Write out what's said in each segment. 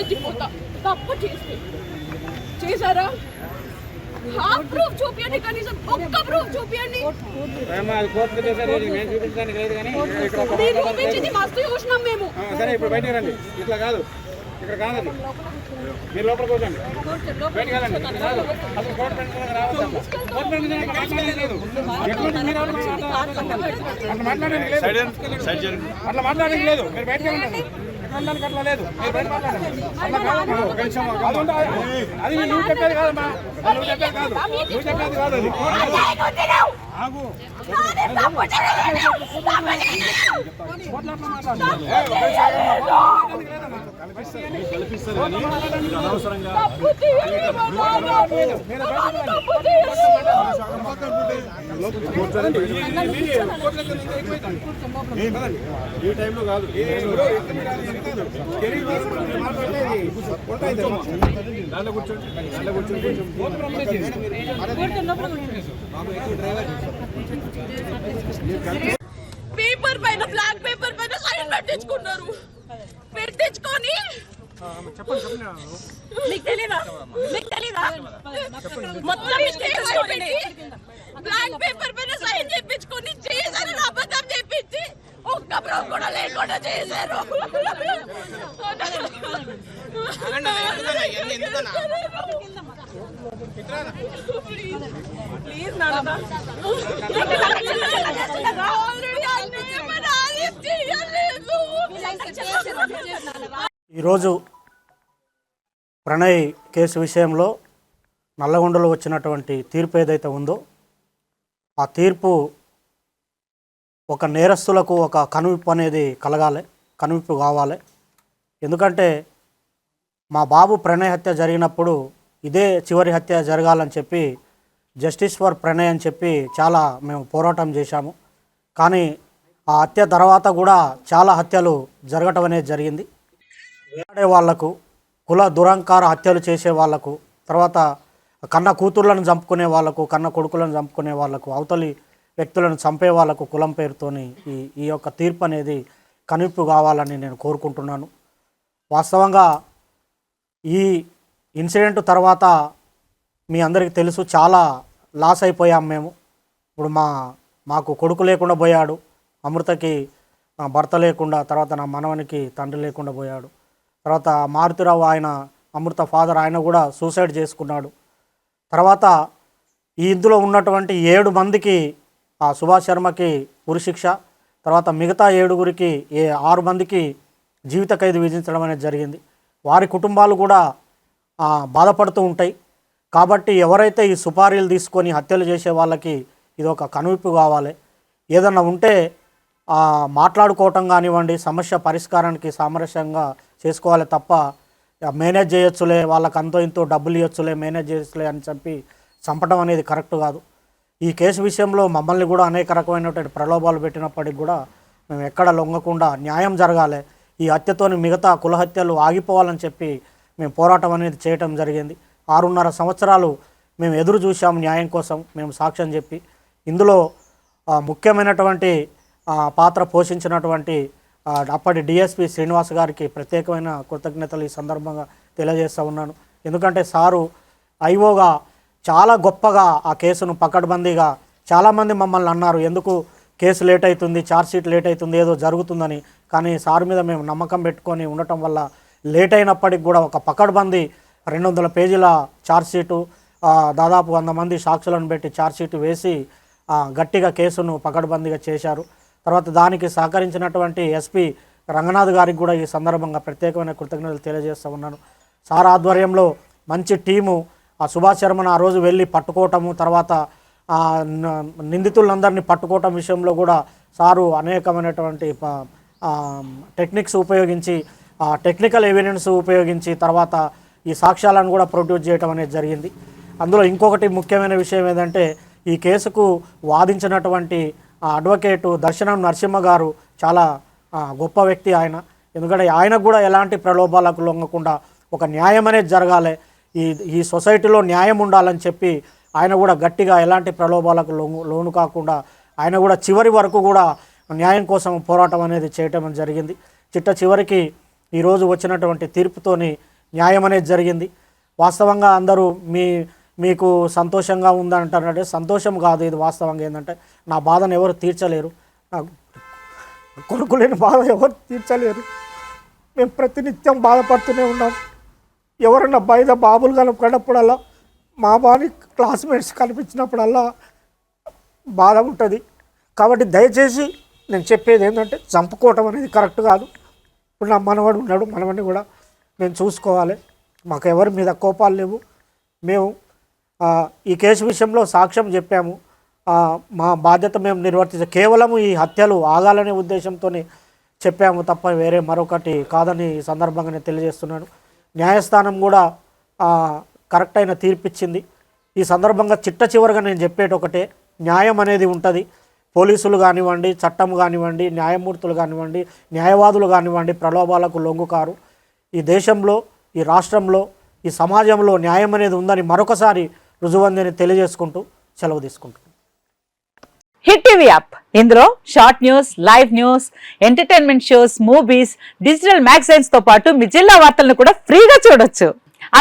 చచ్చిపోతా తప్పు చేశారా? ప్రూఫ్ చూపియండి, కనీసం ఒక్క ప్రూఫ్ చూపియండి. మీరు చూపించింది మస్తు చూసినాం మేము. సరే ఇప్పుడు బయటకు రండి. ఇట్లా కాదు, ఇక్కడ కాదు, మీరు లోపల కూర్చోండి. బయటకు వెళ్ళండి. అసలు కోర్టు పెన్షన్ రావద్దు. కోర్టు పెన్షన్ అట్లా మాట్లాడడానికి లేదు, అట్లా మాట్లాడడానికి లేదు. మీరు బయటకు వెళ్ళండి. అట్లా లేదు, మీరు బయట మాట్లాడండి. అది నువ్వు చెప్పేది కాదమ్మా, నువ్వు చెప్పేది కాదు, నువ్వు చెప్పేది కాదు. అది ఆగు. అనవసరంగా ఈ టైంలో కాదు. దాంట్లో కూర్చోండి, దాంట్లో కూర్చోండి. పేపర్ పైన, బ్లాక్ పేపర్ పైన సైన్ పెట్టించుకున్నారు. పెట్టించుకొని మీకు తెలీదా? మొత్తం బ్లాక్ పేపర్ పైన సైన్ చేయించుకొని చేశారు. అబద్ధం చెప్పించి ఒక్క ప్రూఫ్ కూడా లేకుండా చేశారు. ఈరోజు ప్రణయ్ కేసు విషయంలో నల్లగొండలో వచ్చినటువంటి తీర్పు ఏదైతే ఉందో ఆ తీర్పు ఒక నేరస్తులకు ఒక కనువిప్పు అనేది కలగాలి, కనువిప్పు కావాలి. ఎందుకంటే మా బాబు ప్రణయ్ హత్య జరిగినప్పుడు ఇదే చివరి హత్య జరగాలని చెప్పి జస్టిస్ ఫర్ ప్రణయ్ అని చెప్పి చాలా మేము పోరాటం చేశాము. కానీ ఆ హత్య తర్వాత కూడా చాలా హత్యలు జరగటం అనేది జరిగింది. వేలాడే వాళ్లకు, కుల దురంకార హత్యలు చేసే వాళ్లకు, తర్వాత కన్న కూతుర్లను చంపుకునే వాళ్లకు, కన్న కొడుకులను చంపుకునే వాళ్లకు, అవతలి వ్యక్తులను చంపే వాళ్లకు కులం పేరుతోని ఈ యొక్క తీర్పు అనేది కనువిప్పు కావాలని నేను కోరుకుంటున్నాను. వాస్తవంగా ఈ ఇన్సిడెంట్ తర్వాత మీ అందరికీ తెలుసు, చాలా లాస్ అయిపోయాం మేము. ఇప్పుడు మాకు కొడుకు లేకుండా పోయాడు, అమృతకి భర్త లేకుండా, తర్వాత నా మనవనికి తండ్రి లేకుండా పోయాడు. తర్వాత మారుతిరావు ఆయన అమృత ఫాదర్ ఆయన కూడా సూసైడ్ చేసుకున్నాడు. తర్వాత ఇందులో ఉన్నటువంటి 7 మందికి సుభాష్ శర్మకి ఉరిశిక్ష, తర్వాత మిగతా 7గురికి 6 మందికి జీవిత ఖైదు విధించడం అనేది జరిగింది. వారి కుటుంబాలు కూడా బాధపడుతూ ఉంటాయి. కాబట్టి ఎవరైతే ఈ సుపారీలు తీసుకొని హత్యలు చేసే వాళ్ళకి ఇది ఒక కనువిప్పు కావాలి. ఏదన్నా ఉంటే మాట్లాడుకోవటం కానివ్వండి, సమస్య పరిష్కారానికి సామరస్యంగా చేసుకోవాలి తప్ప మేనేజ్ చేయొచ్చులే, వాళ్ళకి అంతో ఇంతో డబ్బులు ఇవ్వచ్చులే, మేనేజ్ చేయొచ్చులే అని చెప్పి చంపడం అనేది కరెక్ట్ కాదు. ఈ కేసు విషయంలో మమ్మల్ని కూడా అనేక రకమైనటువంటి ప్రలోభాలు పెట్టినప్పటికి కూడా మేము ఎక్కడ లొంగకుండా న్యాయం జరగాలి, ఈ హత్యతోని మిగతా కుల హత్యలు ఆగిపోవాలని చెప్పి మేము పోరాటం అనేది చేయటం జరిగింది. 6.5 సంవత్సరాలు మేము ఎదురు చూసాం న్యాయం కోసం, మేము సాక్ష్యం చెప్పి. ఇందులో ముఖ్యమైనటువంటి పాత్ర పోషించినటువంటి అప్పటి డిఎస్పి శ్రీనివాస్ గారికి ప్రత్యేకమైన కృతజ్ఞతలు ఈ సందర్భంగా తెలియజేస్తూ ఉన్నాను. ఎందుకంటే సారు ఐఓగా చాలా గొప్పగా ఆ కేసును పకడ్బందీగా, చాలామంది మమ్మల్ని అన్నారు ఎందుకు కేసు లేట్ అవుతుంది, ఛార్జ్షీట్ లేట్ అవుతుంది, ఏదో జరుగుతుందని. కానీ సార్ మీద మేము నమ్మకం పెట్టుకొని ఉండటం వల్ల లేట్ అయినప్పటికి కూడా ఒక పకడ్బందీ 200 పేజీల ఛార్జ్షీటు, దాదాపు 100 మంది సాక్షులను పెట్టి ఛార్జ్షీట్ వేసి గట్టిగా కేసును పకడ్బందీగా చేశారు. తర్వాత దానికి సహకరించినటువంటి ఎస్పీ రంగనాథ్ గారికి కూడా ఈ సందర్భంగా ప్రత్యేకమైన కృతజ్ఞతలు తెలియజేస్తూ ఉన్నాను. సార్ ఆధ్వర్యంలో మంచి టీము సుభాష్ శర్మను ఆ రోజు వెళ్ళి పట్టుకోవటము, తర్వాత నిందితులందరినీ పట్టుకోవటం విషయంలో కూడా సారు అనేకమైనటువంటి టెక్నిక్స్ ఉపయోగించి, టెక్నికల్ ఎవిడెన్స్ ఉపయోగించి తర్వాత ఈ సాక్ష్యాలను కూడా ప్రొడ్యూస్ చేయడం అనేది జరిగింది. అందులో ఇంకొకటి ముఖ్యమైన విషయం ఏంటంటే ఈ కేసుకు వాదించినటువంటి అడ్వకేటు దర్శనం నరసింహ గారు చాలా గొప్ప వ్యక్తి ఆయన. ఎందుకంటే ఆయనకు కూడా ఎలాంటి ప్రలోభాలకు లొంగకుండా ఒక న్యాయం అనేది జరగాలి, ఈ సొసైటీలో న్యాయం ఉండాలని చెప్పి ఆయన కూడా గట్టిగా ఎలాంటి ప్రలోభాలకు లోను కాకుండా ఆయన కూడా చివరి వరకు కూడా న్యాయం కోసం పోరాటం అనేది చేయటం జరిగింది. చిట్ట చివరికి ఈరోజు వచ్చినటువంటి తీర్పుతోని న్యాయం అనేది జరిగింది. వాస్తవంగా అందరూ మీకు సంతోషంగా ఉందంటారంటే సంతోషం కాదు, ఇది వాస్తవంగా ఏంటంటే నా బాధను ఎవరు తీర్చలేరు, నా కొడుకు లేని బాధ ఎవరు తీర్చలేరు. మేము ప్రతినిత్యం బాధపడుతూనే ఉన్నాం. ఎవరన్నా బయట బాబులు కనపడినప్పుడల్లా, మా బాని క్లాస్మేట్స్ కనిపించినప్పుడల్లా బాధ ఉంటుంది. కాబట్టి దయచేసి నేను చెప్పేది ఏంటంటే చంపుకోవటం అనేది కరెక్ట్ కాదు. ఇప్పుడు నా మనవడు ఉన్నాడు, మనవడిని కూడా మేము చూసుకోవాలి. మాకు ఎవరి మీద కోపాలు లేవు. మేము ఈ కేసు విషయంలో సాక్ష్యం చెప్పాము. మా బాధ్యత మేము నిర్వర్తించాం. కేవలం ఈ హత్యలు ఆగాలనే ఉద్దేశంతోనే చెప్పాము తప్ప వేరే మరొకటి కాదని ఈ సందర్భంగానే తెలియజేస్తున్నాను. న్యాయస్థానం కూడా కరెక్ట్ అయిన తీర్పిచ్చింది. ఈ సందర్భంగా చివరిగా నేను చెప్పేటి ఒకటే, న్యాయం అనేది ఉంటుంది. పోలీసులు కానివ్వండి, చట్టం కానివ్వండి, న్యాయమూర్తులు కానివ్వండి, న్యాయవాదులు కానివ్వండి ప్రలోభాలకు లొంగుకారు. ఈ దేశంలో, ఈ రాష్ట్రంలో, ఈ సమాజంలో న్యాయం అనేది ఉందని మరొకసారి రుజువందని తెలియజేసుకుంటూ సెలవు తీసుకుంటున్నాను. హిట్ టీవీ యాప్, ఇందులో short news, live news, entertainment shows, movies, digital magazines తో పాటు మీ జిల్లా వార్తలను కూడా ఫ్రీగా చూడొచ్చు.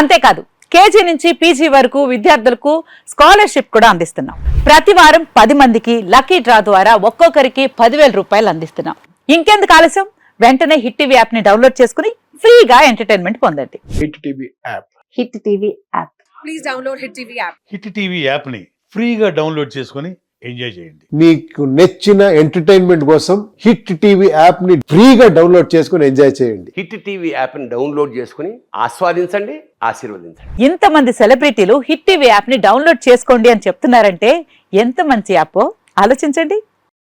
అంతేకాదు కేజీ నుంచి పీజీ వరకు విద్యార్థులకు స్కాలర్షిప్ కూడా అందిస్తున్నాం. ప్రతి వారం 10 మందికి లక్కీ డ్రా ద్వారా ఒక్కొక్కరికి 10,000 రూపాయలు అందిస్తున్నాం. ఇంకెందుకు ఆలస్యం, వెంటనే హిట్ టీవీ యాప్ ని డౌన్లోడ్ చేసుకుని ఫ్రీగా ఎంటర్టైన్మెంట్ పొందండి. Hit TV app. Hit TV app. Please download hit TV app. Hit TV యాప్ని ఫ్రీగా డౌన్లోడ్ చేసుకొని ఎంజాయ్ చేయండి. మీకు నచ్చిన ఎంటర్టైన్మెంట్ కోసం హిట్ టీవీ యాప్ ని ఫ్రీగా డౌన్లోడ్ చేసుకుని ఎంజాయ్ చేయండి. హిట్ టీవీ యాప్ ని డౌన్లోడ్ చేసుకుని ఆస్వాదించండి, ఆశీర్వదించండి. ఇంతమంది సెలబ్రిటీలు హిట్ టీవీ యాప్ ని డౌన్లోడ్ చేసుకోండి అని చెప్తున్నారంటే ఎంత మంచి యాప్ ఆలోచించండి.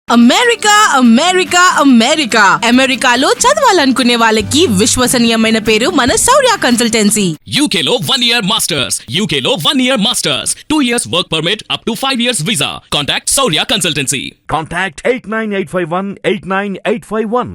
అమెరికా అమెరికా అమెరికా అమెరికాలో చదవాలనుకునే వాళ్ళకి విశ్వసనీయమైన పేరు మన శౌర్య కన్సల్టెన్సీ. UK లో 1 year masters, UK లో 1 year masters, 2 years work permit up to 5 years visa. Contact Saurya Consultancy. Contact 89851 89851.